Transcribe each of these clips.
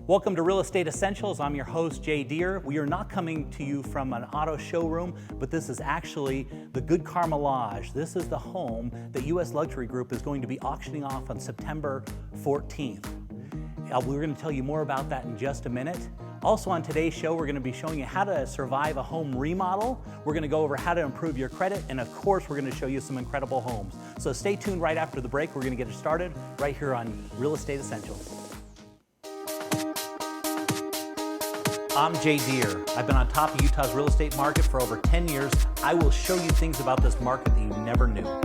Welcome to Real Estate Essentials. I'm your host, Jay Deher. We are not coming to you from an auto showroom, but this is actually the Good Karma Lodge. This is the home that U.S. Luxury Group is going to be auctioning off on September 14th. We're going to tell you more about that in just a minute. Also on today's show, we're going to be showing you how to survive a home remodel. We're going to go over how to improve your credit, and of course, we're going to show you some incredible homes. So stay tuned right after the break. We're going to get it started right here on Real Estate Essentials. I'm Jay Deher. I've been on top of Utah's real estate market for over 10 years. I will show you things about this market that you never knew.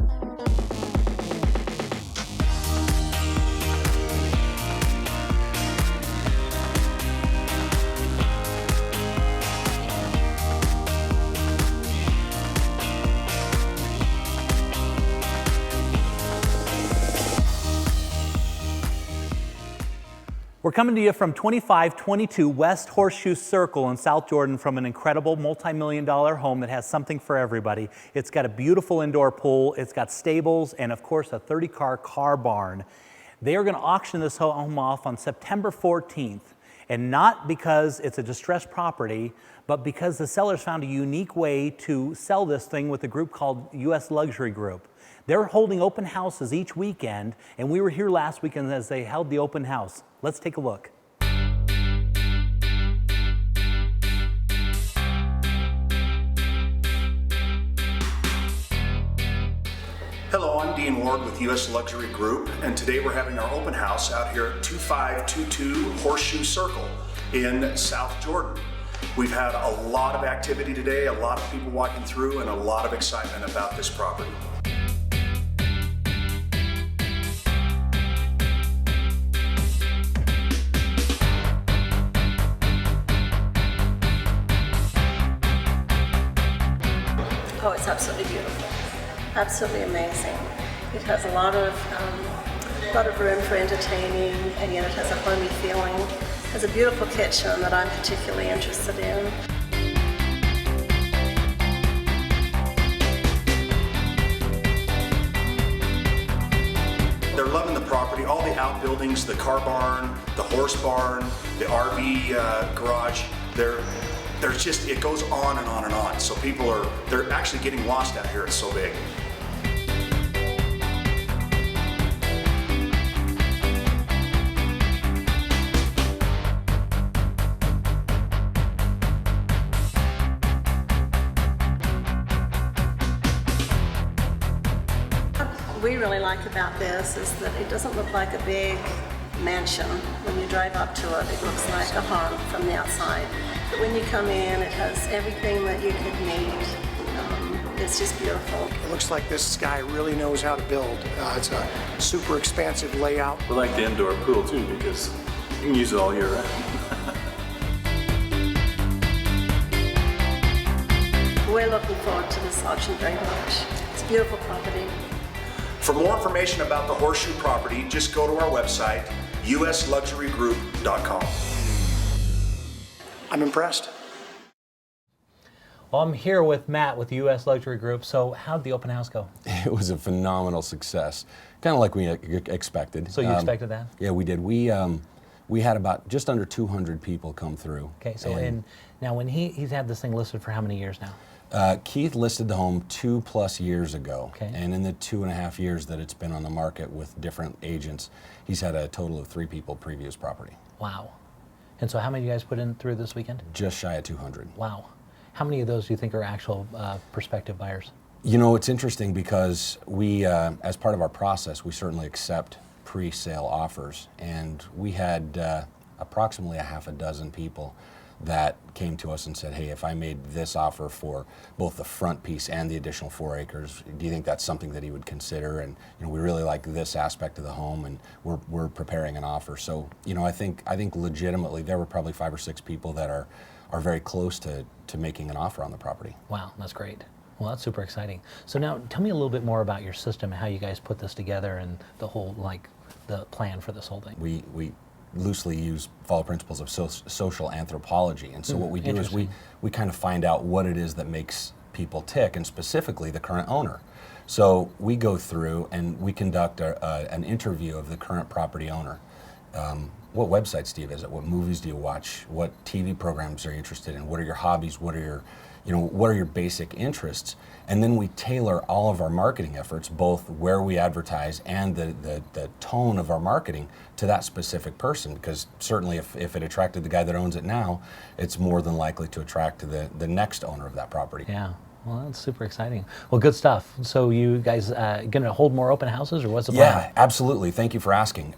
We're coming to you from 2522 West Horseshoe Circle in South Jordan from an incredible multi-million-dollar home that has something for everybody. It's got a beautiful indoor pool, it's got stables, and of course a 30-car barn. They are going to auction this home off on September 14th, and not because it's a distressed property, but because the sellers found a unique way to sell this thing with a group called U.S. Luxury Group. They're holding open houses each weekend, and we were here last weekend as they held the open house. Let's take a look. Hello, I'm Dean Ward with U.S. Luxury Group, and today we're having our open house out here at 2522 Horseshoe Circle in South Jordan. We've had a lot of activity today, a lot of people walking through, and a lot of excitement about this property. Oh, it's absolutely beautiful, absolutely amazing. It has a lot of room for entertaining, and yet it has a homey feeling. It has a beautiful kitchen that I'm particularly interested in. They're loving the property, all the outbuildings, the car barn, the horse barn, the RV garage. There's just, it goes on and on and on. So they're actually getting lost out here. It's so big. What we really like about this is that it doesn't look like a big mansion. When you drive up to it, it looks like a home from the outside. But when you come in, it has everything that you could need. It's just beautiful. It looks like this guy really knows how to build. It's a super expansive layout. We like the indoor pool too because you can use it all year round. We're looking forward to this auction very much. It's a beautiful property. For more information about the Horseshoe property, just go to our website, usluxurygroup.com. I'm impressed. Well, I'm here with Matt with the U.S. Luxury Group. So how'd the open house go? It was a phenomenal success, kind of like we expected. So you expected that? Yeah, we did. We had about just under 200 people come through. Okay, so and now when he's had this thing listed for how many years now? Keith listed the home 2+ years ago, okay. And in the 2.5 years that it's been on the market with different agents, he's had a total of 3 people preview his property. Wow. And so how many of you guys put in through this weekend? Just shy of 200. Wow. How many of those do you think are actual prospective buyers? You know, it's interesting because we, as part of our process, we certainly accept pre-sale offers, and we had approximately a half a dozen people that came to us and said, hey, if I made this offer for both the front piece and the additional 4 acres, do you think that's something that he would consider? And you know, we really like this aspect of the home, and we're preparing an offer. So you know, I think legitimately there were probably 5 or 6 people that are very close to making an offer on the property. Wow, that's great. Well, that's super exciting. So now tell me a little bit more about your system and how you guys put this together and the whole, like, the plan for this whole thing. We loosely follow principles of social anthropology, and so what we do is we kind of find out what it is that makes people tick, and specifically the current owner. So we go through and we conduct an interview of the current property owner. what websites do you visit? What movies do you watch? What TV programs are you interested in? What are your hobbies? What are your basic interests? And then we tailor all of our marketing efforts, both where we advertise and the tone of our marketing, to that specific person. Because certainly if it attracted the guy that owns it now, it's more than likely to attract the next owner of that property. Yeah. Well, that's super exciting. Well, good stuff. So you guys going to hold more open houses, or what's the plan? Yeah, absolutely. Thank you for asking.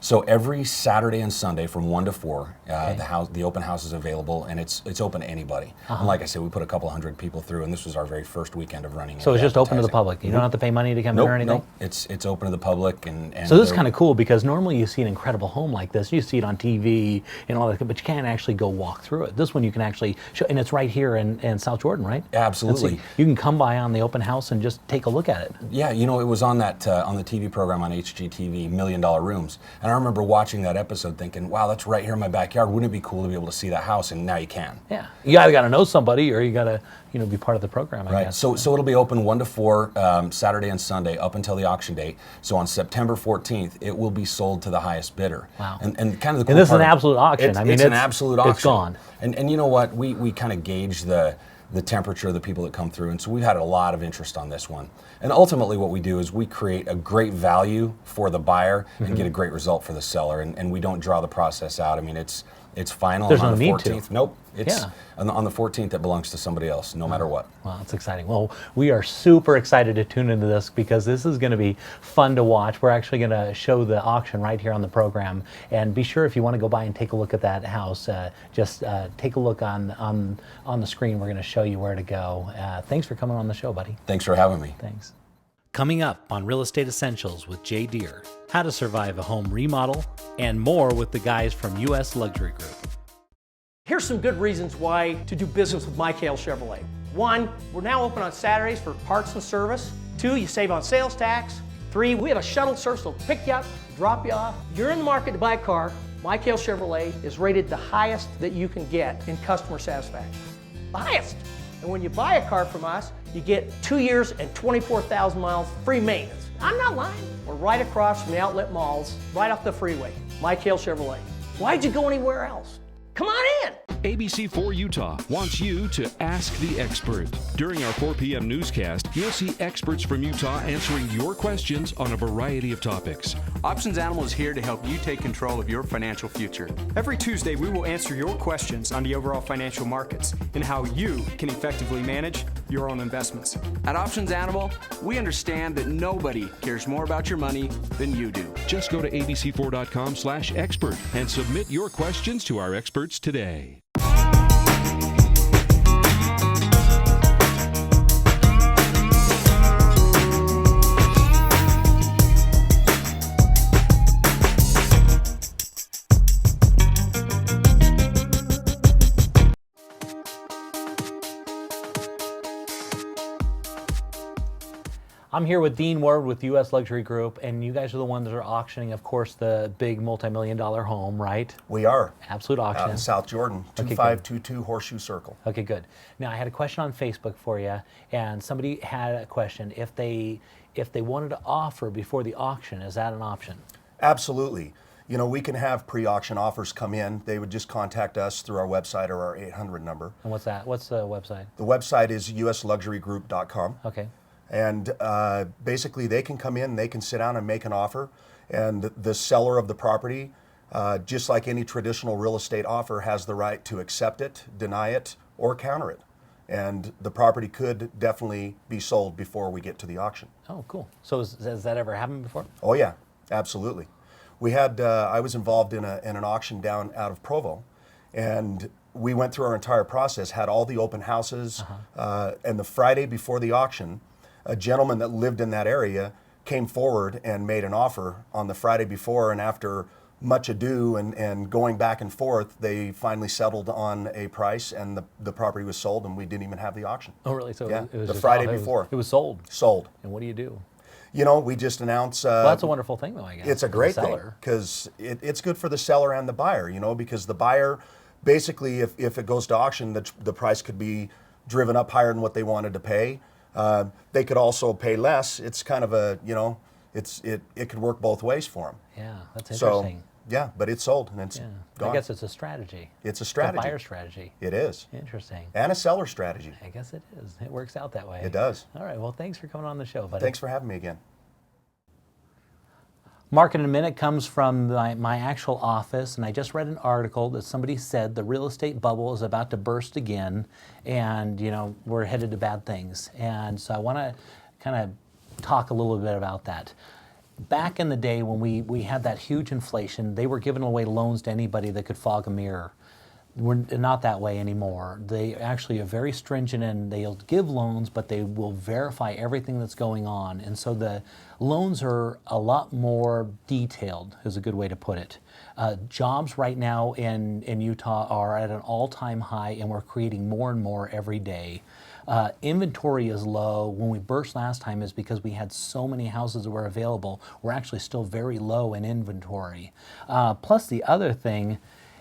So every Saturday and Sunday from 1 to 4, the open house is available, and it's open to anybody. And like I said, we put a couple hundred people through, and this was our very first weekend of running. So it's just open to the advertising. public. You don't have to pay money to come in or anything? Nope. It's open to the public, and So this is kind of cool, because normally you see an incredible home like this, you see it on TV and all that, but you can't actually go walk through it. This one you can actually show, and it's right here in South Jordan, right? Absolutely. And so you can come by on the open house and just take a look at it. Yeah, it was on that on the TV program on HGTV, $1 Million Rooms, and I remember watching that episode thinking, wow, that's right here in my backyard. Wouldn't it be cool to be able to see that house? And now you can. Yeah, you either got to know somebody, or you got to be part of the program, I Right. guess. So it'll be open 1 to 4 Saturday and Sunday up until the auction date. So on September 14th, it will be sold to the highest bidder. Wow. And kind of the cool And this is part an of- absolute auction. It's an absolute auction. It's gone. And you know what? We kind of gauge the temperature of the people that come through, and so we've had a lot of interest on this one. And ultimately what we do is we create a great value for the buyer and get a great result for the seller, and we don't draw the process out. I mean, it's final. There's on no the need 14th. to. Nope. It's Yeah. on the 14th, it belongs to somebody else, no matter what. Well, that's exciting. Well, we are super excited to tune into this, because this is going to be fun to watch. We're actually going to show the auction right here on the program, and be sure, if you want to go by and take a look at that house, just take a look on the screen. We're going to show you where to go. Thanks for coming on the show, buddy. Thanks for having me. Thanks. Coming up on Real Estate Essentials with Jay Deher, how to survive a home remodel, and more with the guys from US Luxury Group. Here's some good reasons why to do business with Michael Chevrolet. 1, we're now open on Saturdays for parts and service. 2, you save on sales tax. 3, we have a shuttle service that'll pick you up, drop you off. You're in the market to buy a car, Michael Chevrolet is rated the highest that you can get in customer satisfaction. The highest! And when you buy a car from us, you get 2 years and 24,000 miles free maintenance. I'm not lying. We're right across from the outlet malls, right off the freeway. Michael Chevrolet. Why'd you go anywhere else? Come on in! ABC4 Utah wants you to ask the expert. During our 4 p.m. newscast, you'll see experts from Utah answering your questions on a variety of topics. Options Animal is here to help you take control of your financial future. Every Tuesday, we will answer your questions on the overall financial markets and how you can effectively manage your own investments. At Options Animal, we understand that nobody cares more about your money than you do. Just go to abc4.com/expert and submit your questions to our experts today. I'm here with Dean Ward with US Luxury Group, and you guys are the ones that are auctioning, of course, the big multi-million-dollar home, right? We are. Absolute auction. Out in South Jordan, Okay, 2522 Horseshoe Circle. Okay, good. Now, I had a question on Facebook for you, and somebody had a question. If they wanted to offer before the auction, is that an option? Absolutely. We can have pre-auction offers come in. They would just contact us through our website or our 800 number. And what's that? What's the website? The website is usluxurygroup.com. Okay. And basically, they can come in, they can sit down and make an offer, and the seller of the property, just like any traditional real estate offer, has the right to accept it, deny it, or counter it. And the property could definitely be sold before we get to the auction. Oh, cool. So has that ever happened before? Oh yeah, absolutely. We had, I was involved in an auction down out of Provo, and we went through our entire process, had all the open houses, and the Friday before the auction, a gentleman that lived in that area came forward and made an offer on the Friday before, and after much ado and going back and forth, they finally settled on a price, and the property was sold, and we didn't even have the auction. Oh, really? So yeah, it was the just Friday it was- before. It was sold. Sold. And what do you do? We just announce. Well, that's a wonderful thing, though, I guess. It's a for the great thing seller. because it's good for the seller and the buyer, because the buyer, basically, if it goes to auction, the price could be driven up higher than what they wanted to pay. They could also pay less. It's kind of a, it could work both ways for them. Yeah, that's So interesting. Yeah, but it's sold and it's Yeah. gone. I guess it's a strategy. It's a strategy. It's a buyer strategy. It is. Interesting. And a seller strategy. I guess it is. It works out that way. It does. All right. Well, thanks for coming on the show, buddy. Thanks for having me again. Market in a Minute comes from my actual office, and I just read an article that somebody said the real estate bubble is about to burst again, and we're headed to bad things. And so I want to kind of talk a little bit about that. Back in the day when we had that huge inflation, they were giving away loans to anybody that could fog a mirror. We're not that way anymore. They actually are very stringent, and they'll give loans, but they will verify everything that's going on. And so the loans are a lot more detailed, is a good way to put it. Jobs right now in Utah are at an all-time high, and we're creating more and more every day. Inventory is low. When we burst last time is because we had so many houses that were available. We're actually still very low in inventory. Plus the other thing,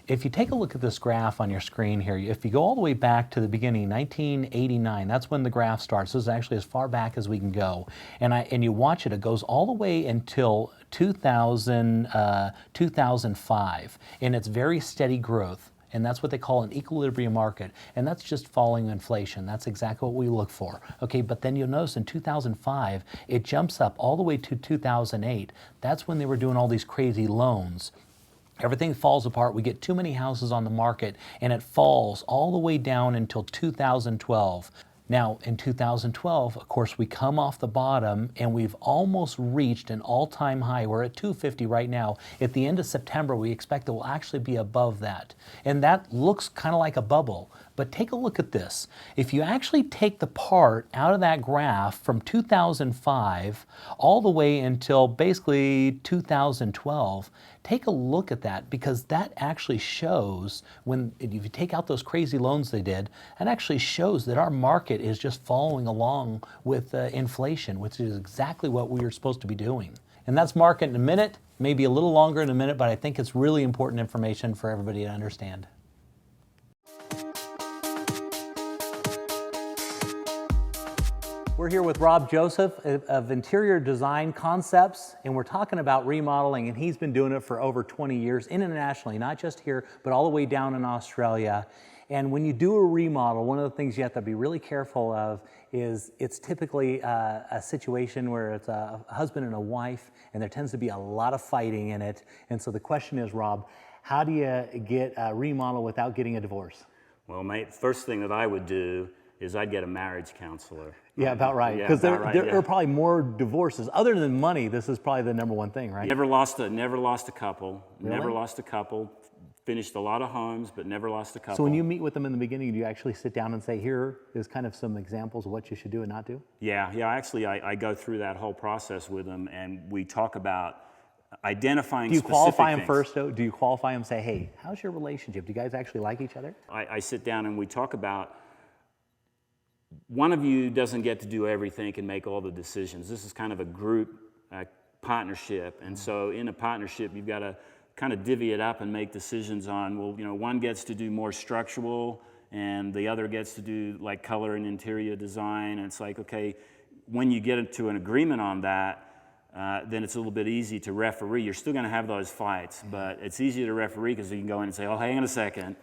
if you take a look at this graph on your screen here, if you go all the way back to the beginning, 1989, that's when the graph starts. This is actually as far back as we can go. And you watch it, it goes all the way until 2005. And it's very steady growth. And that's what they call an equilibrium market. And that's just falling inflation. That's exactly what we look for. Okay, but then you'll notice in 2005, it jumps up all the way to 2008. That's when they were doing all these crazy loans. Everything falls apart. We get too many houses on the market, and it falls all the way down until 2012. Now, in 2012, of course, we come off the bottom, and we've almost reached an all-time high. We're at 250 right now. At the end of September, we expect it will actually be above that. And that looks kind of like a bubble. But take a look at this. If you actually take the part out of that graph from 2005 all the way until basically 2012, take a look at that, because that actually shows, if you take out those crazy loans they did, it actually shows that our market is just following along with inflation, which is exactly what we are supposed to be doing. And that's Market in a Minute, maybe a little longer in a minute, but I think it's really important information for everybody to understand. We're here with Rob Joseph of Interior Design Concepts, and we're talking about remodeling, and he's been doing it for over 20 years internationally, not just here, but all the way down in Australia. And when you do a remodel, one of the things you have to be really careful of is it's typically a situation where it's a husband and a wife, and there tends to be a lot of fighting in it. And so the question is, Rob, how do you get a remodel without getting a divorce? Well, mate, first thing that I would do is I'd get a marriage counselor. Yeah, about right. Because there are probably more divorces. Other than money, this is probably the number one thing, right? Never lost a couple. Really? Never lost a couple. Finished a lot of homes, but never lost a couple. So when you meet with them in the beginning, do you actually sit down and say, here is kind of some examples of what you should do and not do? Yeah. Actually, I go through that whole process with them, and we talk about identifying specific things. Do you qualify them first, though? Do you qualify them and say, hey, how's your relationship? Do you guys actually like each other? I sit down and we talk about, one of you doesn't get to do everything and make all the decisions. This is kind of a group partnership. And so in a partnership, you've got to kind of divvy it up and make decisions on, well, one gets to do more structural and the other gets to do like color and interior design. And it's like, okay, when you get into an agreement on that, then it's a little bit easy to referee. You're still going to have those fights, but it's easier to referee because you can go in and say, oh, hang on a second.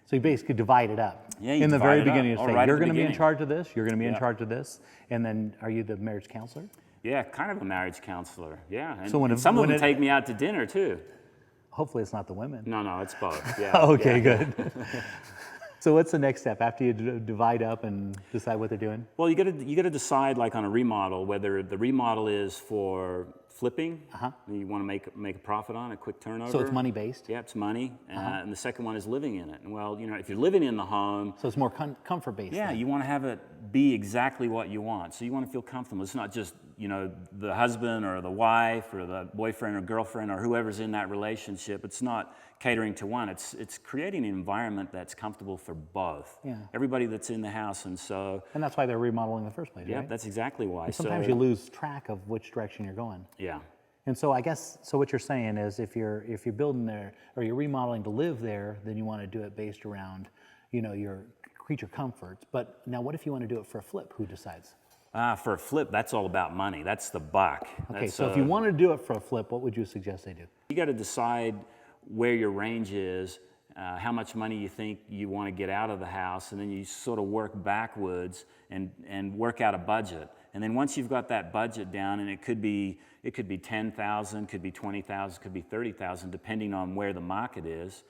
So you basically divide it up. Yeah, in the very beginning, you say, right you're going to be in charge of this, you're going to be in charge of this, and then are you the marriage counselor? Yeah, kind of a marriage counselor, yeah. And, so and some of them take me out to dinner, too. Hopefully it's not the women. No, it's both, yeah. Okay, good. So what's the next step after you divide up and decide what they're doing? Well, you got to decide, like on a remodel, whether the remodel is for flipping, you want to make a profit on a quick turnover. So it's money based? Yeah, it's money. And the second one is living in it. And well, if you're living in the home. So it's more comfort based. Yeah, then. You want to have it be exactly what you want. So you want to feel comfortable. It's not just, the husband or the wife or the boyfriend or girlfriend or whoever's in that relationship. It's not catering to one. It's creating an environment that's comfortable for both. Yeah. Everybody that's in the house. And that's why they're remodeling in the first place, yeah, right? That's exactly why. And sometimes you lose track of which direction you're going. Yeah. And so I guess, what you're saying is if you're building there or you're remodeling to live there, then you want to do it based around, your creature comforts. But now what if you want to do it for a flip? Who decides? For a flip, that's all about money. That's the buck. Okay, so if you want to do it for a flip, what would you suggest they do? You got to decide where your range is, how much money you think you want to get out of the house, and then you sort of work backwards and work out a budget. And then once you've got that budget down, and it could be 10,000, could be 20,000, could be 30,000, depending on where the market is.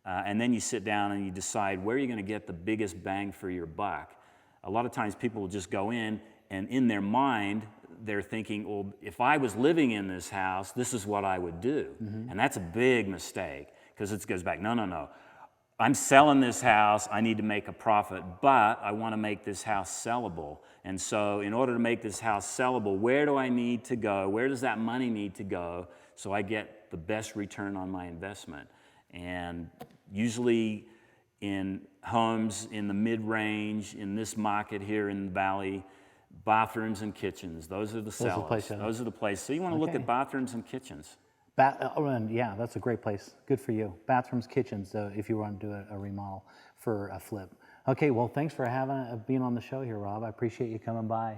And then you sit down and you decide where you're going to get the biggest bang for your buck. A lot of times people will just go in, and in their mind, they're thinking, well, if I was living in this house, this is what I would do. And that's a big mistake, because it goes back, no. I'm selling this house, I need to make a profit, but I want to make this house sellable. And so in order to make this house sellable, where do I need to go? Where does that money need to go so I get the best return on my investment? And usually in homes in the mid-range, in this market here in the Valley, bathrooms and kitchens, those are the sellers. Those are the places. So you want to look at bathrooms and kitchens. Yeah, that's a great place. Good for you. Bathrooms, kitchens, if you want to do a remodel for a flip. Okay, well, thanks for being on the show here, Rob. I appreciate you coming by.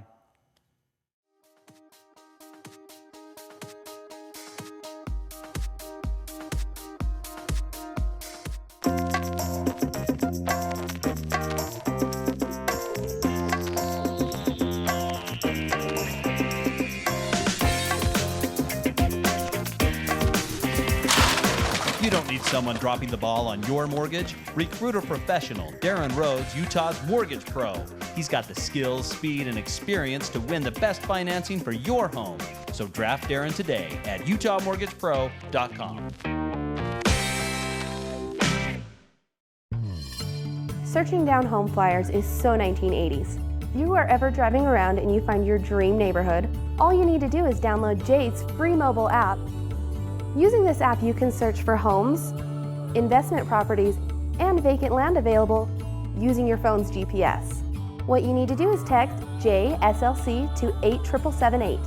You don't need someone dropping the ball on your mortgage. Recruit a professional. Darren Rhodes, Utah's Mortgage Pro. He's got the skills, speed, and experience to win the best financing for your home. So draft Darren today at utahmortgagepro.com. Searching down home flyers is so 1980s. If you are ever driving around and you find your dream neighborhood, all you need to do is download Jade's free mobile app. Using this app, you can search for homes, investment properties, and vacant land available using your phone's GPS. What you need to do is text JSLC to 87778.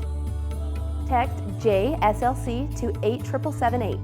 Text JSLC to 87778.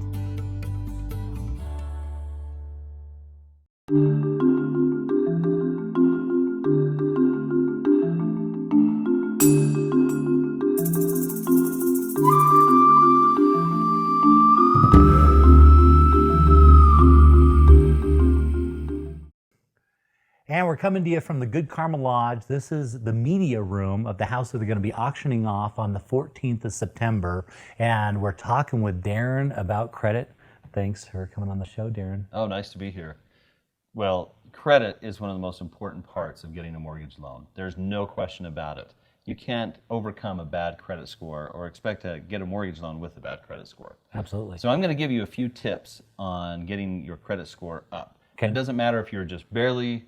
And we're coming to you from the Good Karma Lodge. This is the media room of the house that they're going to be auctioning off on the 14th of September. And we're talking with Darren about credit. Thanks for coming on the show, Darren. Oh, nice to be here. Well, credit is one of the most important parts of getting a mortgage loan. There's no question about it. You can't overcome a bad credit score or expect to get a mortgage loan with a bad credit score. Absolutely. So I'm going to give you a few tips on getting your credit score up. Okay. It doesn't matter if you're just barely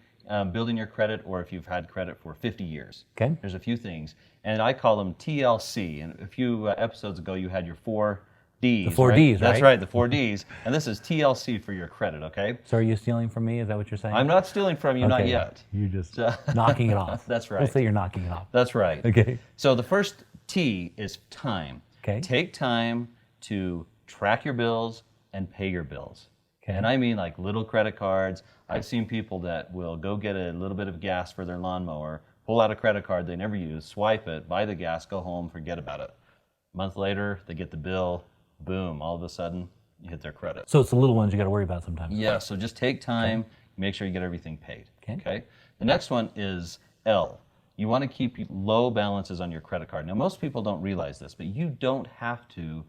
building your credit or if you've had credit for 50 years. Okay. There's a few things, and I call them TLC. And a few episodes ago, you had your 4 Ds. The 4 Ds, right? That's right, the 4 Ds. And this is TLC for your credit, okay? So are you stealing from me? Is that what you're saying? I'm not stealing from you, not yet. You're just knocking it off. That's right. We'll say you're knocking it off. That's right. Okay. So the first T is time. Okay. Take time to track your bills and pay your bills. Okay. And I mean like little credit cards. I've seen people that will go get a little bit of gas for their lawnmower, pull out a credit card they never use, swipe it, buy the gas, go home, forget about it. A month later, they get the bill, boom, all of a sudden, you hit their credit. So it's the little ones you got to worry about sometimes. Yeah, so just take time, make sure you get everything paid. Okay. The next one is L. You want to keep low balances on your credit card. Now, most people don't realize this, but you don't have to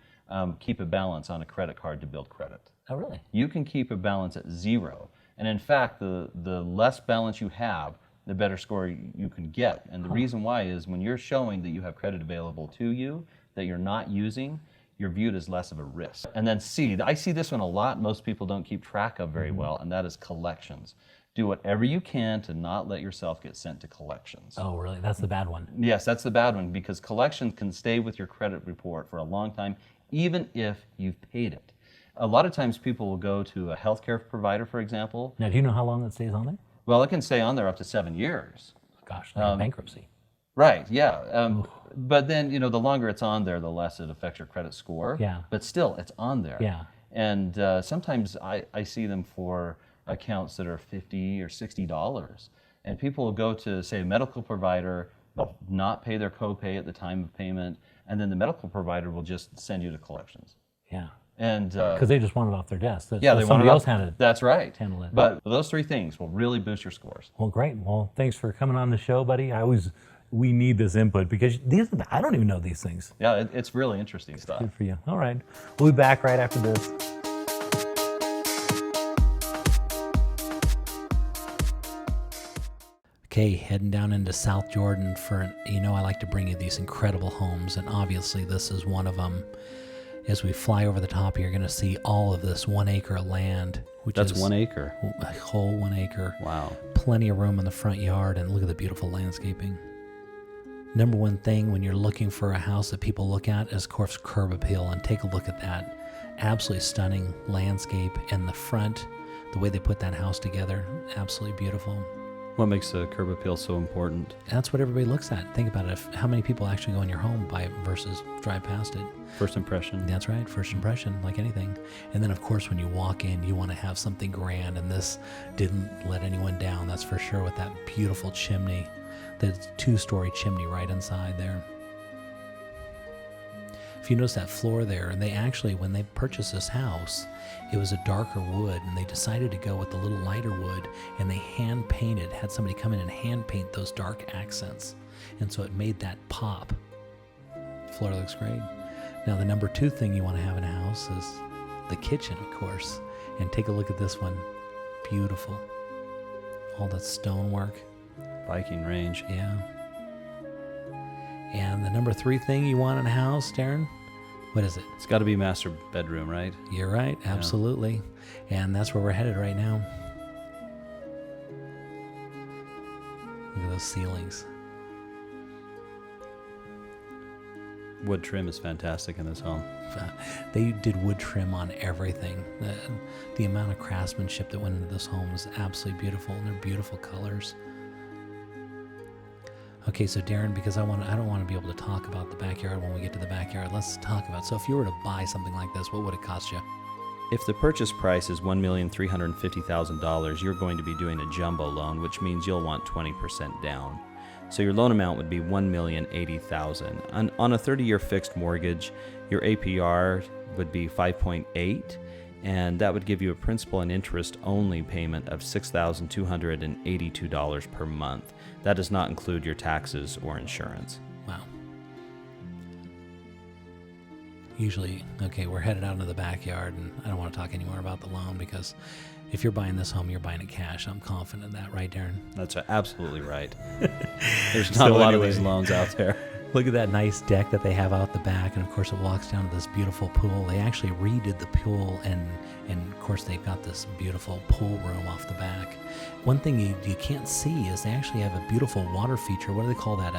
keep a balance on a credit card to build credit. Oh, really? You can keep a balance at 0. And in fact, the less balance you have, the better score you can get. And the reason why is when you're showing that you have credit available to you that you're not using, you're viewed as less of a risk. And then C, I see this one a lot, most people don't keep track of very well, and that is collections. Do whatever you can to not let yourself get sent to collections. Oh, really? That's the bad one. Yes, that's the bad one, because collections can stay with your credit report for a long time, even if you've paid it. A lot of times people will go to a healthcare provider, for example. Now, do you know how long it stays on there? Well, it can stay on there up to 7 years. Gosh, like a bankruptcy. Right, yeah. But then, you know, the longer it's on there, the less it affects your credit score. Yeah. But still, it's on there. Yeah. And sometimes I see them for accounts that are $50 or $60. And people will go to, say, a medical provider, they'll not pay their copay at the time of payment, and then the medical provider will just send you to collections. Yeah. And because they just want it off their desk. yeah, they want somebody it else off, handle it. That's right. Handle it. But those three things will really boost your scores. Well, great. Well, thanks for coming on the show, buddy. We need this input because I don't even know these things. Yeah, it's really interesting stuff. Good for you. All right. We'll be back right after this. Okay, heading down into South Jordan for, I like to bring you these incredible homes, and obviously this is one of them. As we fly over the top, you're going to see all of this 1 acre of land. That's 1 acre? A whole 1 acre. Wow. Plenty of room in the front yard, and look at the beautiful landscaping. Number one thing when you're looking for a house that people look at is, of course, curb appeal, and take a look at that. Absolutely stunning landscape in the front. The way they put that house together, absolutely beautiful. What makes the curb appeal so important? That's what everybody looks at. Think about it. How many people actually go in your home by it versus drive past it? First impression. That's right. First impression, like anything. And then, of course, when you walk in, you want to have something grand. And this didn't let anyone down, that's for sure, with that beautiful chimney. The 2-story chimney right inside there. If you notice that floor there, and they actually, when they purchased this house, it was a darker wood, and they decided to go with the little lighter wood, and they hand painted, had somebody come in and hand paint those dark accents. And so it made that pop. Floor looks great. Now, the number 2 thing you want to have in a house is the kitchen, of course. And take a look at this one. Beautiful. All that stonework. Viking range. Yeah. And the number 3 thing you want in a house, Darren? What is it? It's got to be master bedroom, right? You're right, absolutely. Yeah. And that's where we're headed right now. Look at those ceilings. Wood trim is fantastic in this home. They did wood trim on everything. The amount of craftsmanship that went into this home is absolutely beautiful, and they're beautiful colors. Okay, so Darren, because I don't want to be able to talk about the backyard when we get to the backyard, let's talk about, so if you were to buy something like this, what would it cost you? If the purchase price is $1,350,000, you're going to be doing a jumbo loan, which means you'll want 20% down. So your loan amount would be $1,080,000. On a 30-year fixed mortgage, your APR would be 5.8, and that would give you a principal and interest only payment of $6,282 per month. That does not include your taxes or insurance. Wow. Usually, okay, we're headed out into the backyard, and I don't want to talk anymore about the loan because if you're buying this home, you're buying it cash. I'm confident in that, right, Darren? That's absolutely right. There's not a lot of these loans out there. Look at that nice deck that they have out the back, and of course it walks down to this beautiful pool. They actually redid the pool, and of course they've got this beautiful pool room off the back. One thing you can't see is they actually have a beautiful water feature. What do they call that?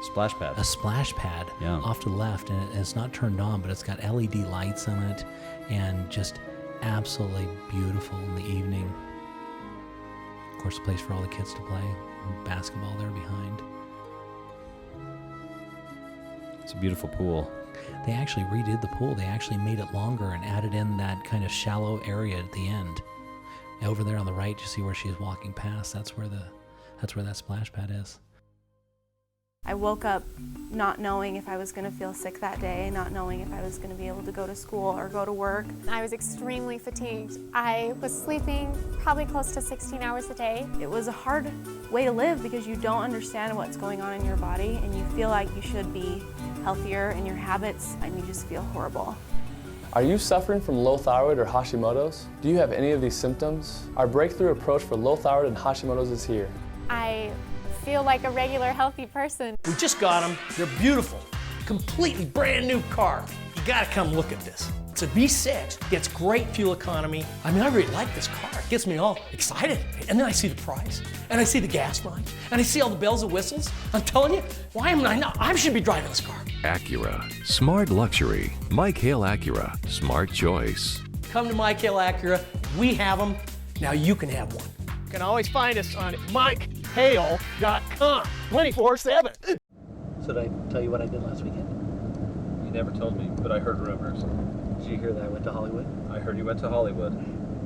Splash pad. A splash pad off to the left, and it's not turned on, but it's got LED lights on it, and just absolutely beautiful in the evening. Of course, a place for all the kids to play. Basketball there behind. It's a beautiful pool. They actually redid the pool. They actually made it longer and added in that kind of shallow area at the end. Over there on the right, you see where she's walking past. That's where that splash pad is. I woke up not knowing if I was going to feel sick that day, not knowing if I was going to be able to go to school or go to work. I was extremely fatigued. I was sleeping probably close to 16 hours a day. It was a hard way to live because you don't understand what's going on in your body and you feel like you should be healthier in your habits and you just feel horrible. Are you suffering from low thyroid or Hashimoto's? Do you have any of these symptoms? Our breakthrough approach for low thyroid and Hashimoto's is here. I feel like a regular healthy person. We just got them. They're beautiful. Completely brand new car. You gotta come look at this. It's a V6, gets great fuel economy. I mean, I really like this car. It gets me all excited. And then I see the price, and I see the gas line, and I see all the bells and whistles. I'm telling you, why am I not? I should be driving this car. Acura, smart luxury. Mike Hale Acura, smart choice. Come to Mike Hale Acura. We have them. Now you can have one. You can always find us on MikeHale.com 24/7. So did I tell you what I did last weekend? You never told me, but I heard rumors. Did you hear that I went to Hollywood? I heard you went to Hollywood.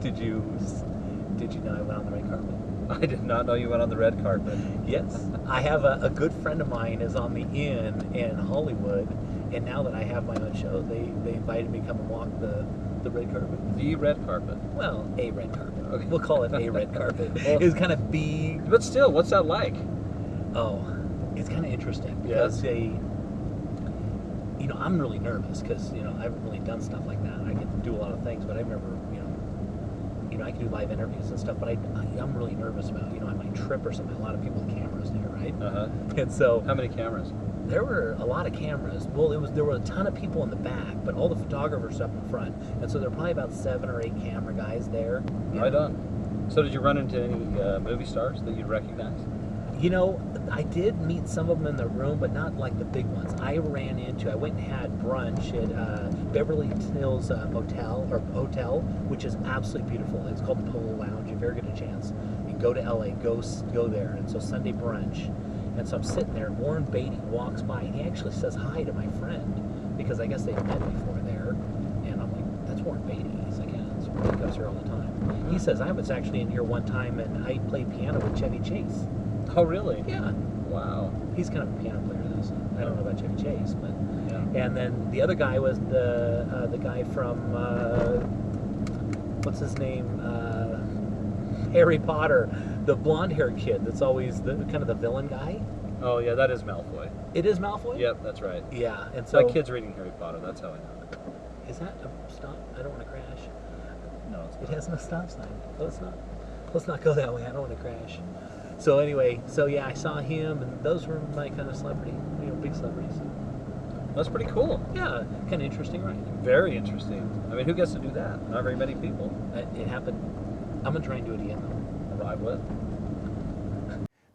Did you know I went on the red carpet? I did not know you went on the red carpet. Yes. I have a good friend of mine is on the inn in Hollywood, And now that I have my own show, they invited me to come and walk the red carpet. The red carpet. Well, a red carpet. Okay. We'll call it a red carpet. Well, It's kind of big. But still, what's that like? Oh, it's kind of interesting because I'm really nervous because, I haven't really done stuff like that. I can do a lot of things, but I've never, I can do live interviews and stuff, but I'm really nervous about, I might trip or something. A lot of people with cameras there, right? Uh-huh. And so... How many cameras? There were a lot of cameras. Well, there were a ton of people in the back, but all the photographers up in front. And so there were probably about 7 or 8 camera guys there. Right on. So did you run into any movie stars that you'd recognize? I did meet some of them in the room, but not like the big ones. I went and had brunch at Beverly Hills Hotel, which is absolutely beautiful. It's called the Polo Lounge. If you ever get a chance, you go to LA, go there. And so Sunday brunch. And so I'm sitting there, and Warren Beatty walks by, and he actually says hi to my friend, because I guess they've met before there. And I'm like, that's Warren Beatty. He's like, yeah, that's Warren. He comes here all the time. He says, I was actually in here one time, and I played piano with Chevy Chase. Oh, really? Yeah. Wow. He's kind of a piano player, though, so I don't know about Chevy Chase, but... Yeah. And then the other guy was the guy from, what's his name? Harry Potter. The blonde-haired kid that's always kind of the villain guy. Oh, yeah, that is Malfoy. It is Malfoy? Yep, that's right. Yeah, and so... My kid's reading Harry Potter, that's how I know it. Is that a stop? I don't want to crash. No, it's not. It has no stop sign. Let's not go that way. I don't want to crash. So anyway, yeah, I saw him, and those were my kind of celebrity, big celebrities. That's pretty cool. Yeah, kind of interesting, right? Very interesting. I mean, who gets to do that? Not very many people. It happened. I'm going to try and do it again, though. Arrive with.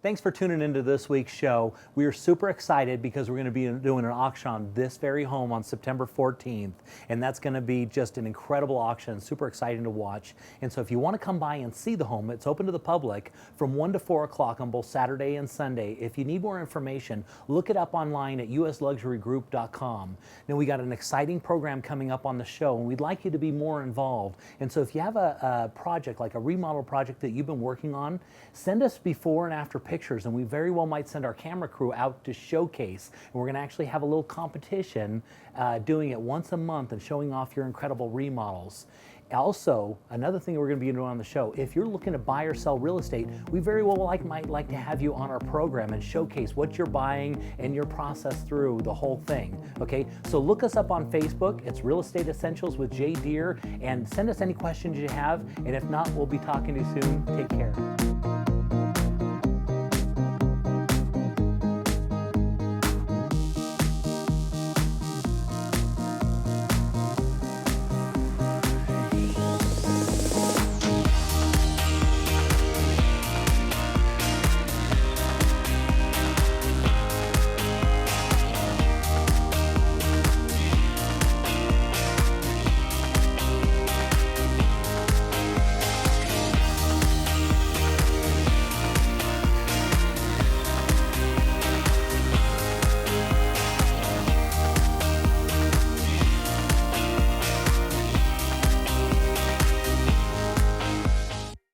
Thanks for tuning into this week's show. We are super excited because we're going to be doing an auction on this very home on September 14th. And that's going to be just an incredible auction, super exciting to watch. And so if you want to come by and see the home, it's open to the public from 1 to 4 o'clock on both Saturday and Sunday. If you need more information, look it up online at usluxurygroup.com. Now, we got an exciting program coming up on the show, and we'd like you to be more involved. And so if you have a project, like a remodel project that you've been working on, send us before and after pictures, and we very well might send our camera crew out to showcase. And we're going to actually have a little competition doing it once a month and showing off your incredible remodels. Also, another thing we're going to be doing on the show, if you're looking to buy or sell real estate, we very well might like to have you on our program and showcase what you're buying and your process through the whole thing. Okay, so look us up on Facebook. It's Real Estate Essentials with Jay Deher, and send us any questions you have. And if not, we'll be talking to you soon. Take care.